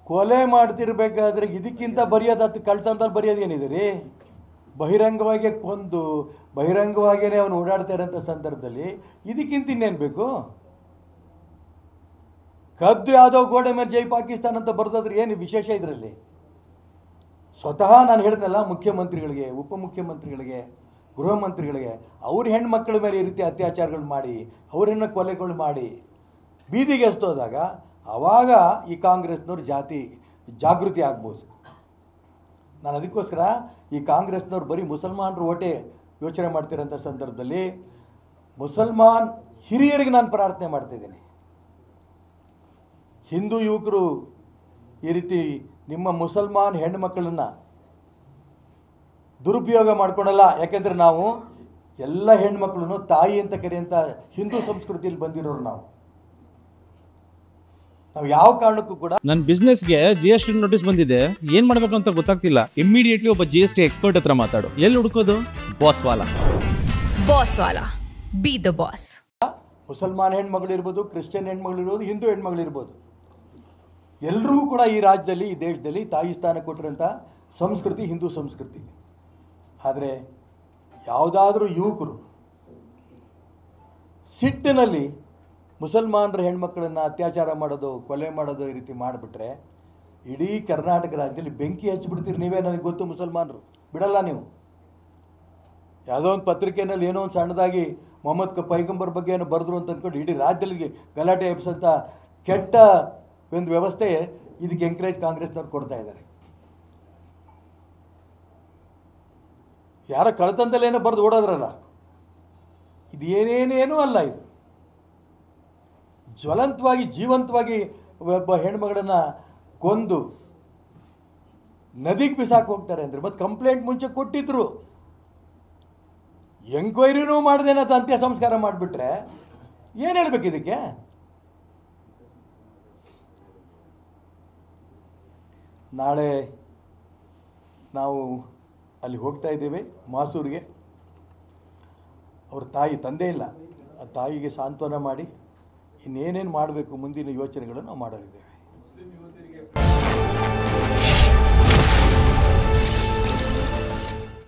ಕೊಲೆ ಮಾಡ್ತಿರ್ಬೇಕಾದ್ರೆ ಇದಕ್ಕಿಂತ ಬರೆಯೋದು ಹತ್ತು ಕಳ್ತನದಲ್ಲಿ ಬರೆಯೋದು ಏನಿದೆ ರೀ? ಬಹಿರಂಗವಾಗಿ ಕೊಂದು ಬಹಿರಂಗವಾಗಿಯೇ ಅವನು ಓಡಾಡ್ತಾ ಇರೋಂಥ ಸಂದರ್ಭದಲ್ಲಿ ಇದಕ್ಕಿಂತ ಇನ್ನೇನು ಬೇಕು? ಕದ್ದು ಯಾವುದೋ ಗೋಡೆ ಮೇಲೆ ಜೈ ಪಾಕಿಸ್ತಾನ ಅಂತ ಬರೆದೋದ್ರೆ ಏನು ವಿಶೇಷ ಇದರಲ್ಲಿ? ಸ್ವತಃ ನಾನು ಹೇಳಿದ್ನಲ್ಲ, ಮುಖ್ಯಮಂತ್ರಿಗಳಿಗೆ, ಉಪಮುಖ್ಯಮಂತ್ರಿಗಳಿಗೆ, ಗೃಹ ಮಂತ್ರಿಗಳಿಗೆ ಅವ್ರ ಹೆಣ್ಮಕ್ಳ ಮೇಲೆ ಈ ರೀತಿ ಅತ್ಯಾಚಾರಗಳು ಮಾಡಿ ಅವರನ್ನು ಕೊಲೆಗಳು ಮಾಡಿ ಬೀದಿಗೆ ಎಸ್ತೋದಾಗ ಆವಾಗ ಈ ಕಾಂಗ್ರೆಸ್ನವ್ರು ಜಾಗೃತಿ ಆಗ್ಬೋದು. ನಾನು ಅದಕ್ಕೋಸ್ಕರ ಈ ಕಾಂಗ್ರೆಸ್ನವ್ರು ಬರೀ ಮುಸಲ್ಮಾನರು ಓಟೆ ಯೋಚನೆ ಮಾಡ್ತಿರೋಂಥ ಸಂದರ್ಭದಲ್ಲಿ ಮುಸಲ್ಮಾನ್ ಹಿರಿಯರಿಗೆ ನಾನು ಪ್ರಾರ್ಥನೆ ಮಾಡ್ತಾಯಿದ್ದೀನಿ. ಹಿಂದೂ ಯುವಕರು ಈ ರೀತಿ ನಿಮ್ಮ ಮುಸಲ್ಮಾನ್ ಹೆಣ್ಣುಮಕ್ಕಳನ್ನು ದುರುಪಯೋಗ ಮಾಡ್ಕೊಳಲ್ಲ. ಯಾಕೆಂದರೆ ನಾವು ಎಲ್ಲ ಹೆಣ್ಮಕ್ಳನ್ನು ತಾಯಿ ಅಂತ ಕರೆಯುವಂಥ ಹಿಂದೂ ಸಂಸ್ಕೃತಿಯಲ್ಲಿ ಬಂದಿರೋರು. ನಾವು ಯಾವ ಕಾರಣಕ್ಕೂ ಕೂಡ ನನ್ನ ಬಿಸ್ನೆಸ್ಗೆ GST ನೋಟಿಸ್ ಬಂದಿದೆ, ಏನ್ ಮಾಡಬೇಕು ಅಂತ ಗೊತ್ತಾಗ್ತಿಲ್ಲ. ಇಮಿಡಿಯೇಟ್ಲಿ ಒಬ್ಬ GST ಎಕ್ಸ್ಪರ್ಟ್ ಹತ್ರ ಮಾತಾಡು. ಎಲ್ಲಿ ಹುಡುಕೋದು? ಬಾಸ್ವಾಲಾ. Be the boss. ಮುಸಲ್ಮಾನ್ ಹೆಣ್ಮಗಳಿರ್ಬೋದು, ಕ್ರಿಶ್ಚಿಯನ್ ಹೆಣ್ಮಗಳಿರ್ಬೋದು, ಹಿಂದೂ ಹೆಣ್ಮಗಳಿರ್ಬೋದು, ಎಲ್ಲರಿಗೂ ಕೂಡ ಈ ರಾಜ್ಯದಲ್ಲಿ, ಈ ದೇಶದಲ್ಲಿ ತಾಯಿ ಸ್ಥಾನ ಕೊಟ್ಟಿರೋಂಥ ಸಂಸ್ಕೃತಿ ಹಿಂದೂ ಸಂಸ್ಕೃತಿ. ಆದರೆ ಯಾವುದಾದ್ರೂ ಯುವಕರು ಸಿಟ್ಟಿನಲ್ಲಿ ಮುಸಲ್ಮಾನರ ಹೆಣ್ಮಕ್ಳನ್ನು ಅತ್ಯಾಚಾರ ಮಾಡೋದು, ಕೊಲೆ ಮಾಡೋದು ಈ ರೀತಿ ಮಾಡಿಬಿಟ್ರೆ ಇಡೀ ಕರ್ನಾಟಕ ರಾಜ್ಯದಲ್ಲಿ ಬೆಂಕಿ ಹಚ್ಚಿಬಿಡ್ತೀರಿ ನೀವೇ. ನನಗೆ ಗೊತ್ತು, ಮುಸಲ್ಮಾನರು ಬಿಡಲ್ಲ ನೀವು. ಯಾವುದೋ ಒಂದು ಪತ್ರಿಕೆಯಲ್ಲಿ ಏನೋ ಒಂದು ಸಣ್ಣದಾಗಿ ಮೊಹಮ್ಮದ್ ಪೈಗಂಬರ್ ಬಗ್ಗೆ ಏನೋ ಬರೆದ್ರು ಅಂತ ಅಂದ್ಕೊಂಡು ಇಡೀ ರಾಜ್ಯದಲ್ಲಿ ಗಲಾಟೆ ಎಬ್ಸಂಥ ಕೆಟ್ಟ ಒಂದು ವ್ಯವಸ್ಥೆ ಇದಕ್ಕೆ ಎಂಕರೇಜ್ ಕಾಂಗ್ರೆಸ್ನವ್ರು ಕೊಡ್ತಾ ಇದ್ದಾರೆ. ಯಾರ ಕಳ್ತನದಲ್ಲೇನೋ ಬರೆದು ಓಡೋದ್ರಲ್ಲ, ಇದು ಏನೇನೇನೂ ಅಲ್ಲ. ಇದು ಜ್ವಲಂತವಾಗಿ ಜೀವಂತವಾಗಿ ಒಬ್ಬ ಹೆಣ್ಮಗಳನ್ನು ಕೊಂದು ನದಿಗೆ ಬಿಸಾಕಿ ಹೋಗ್ತಾರೆ ಅಂದರೆ, ಮತ್ತು ಕಂಪ್ಲೇಂಟ್ ಮುಂಚೆ ಕೊಟ್ಟಿದ್ರು, ಎಂಕ್ವೈರಿನೂ ಮಾಡ್ದೇನ ಅಂತ್ಯ ಸಂಸ್ಕಾರ ಮಾಡಿಬಿಟ್ರೆ ಏನು ಹೇಳ್ಬೇಕು ಇದಕ್ಕೆ? ನಾಳೆ ನಾವು ಅಲ್ಲಿ ಹೋಗ್ತಾ ಇದ್ದೇವೆ ಮಾಸೂರಿಗೆ. ಅವ್ರ ತಂದೆ ಇಲ್ಲ, ಆ ತಾಯಿಗೆ ಸಾಂತ್ವನ ಮಾಡಿ ಇನ್ನೇನೇನು ಮಾಡಬೇಕು ಮುಂದಿನ ಯೋಚನೆಗಳನ್ನು ನಾವು ಮಾಡಲಿದ್ದೇವೆ.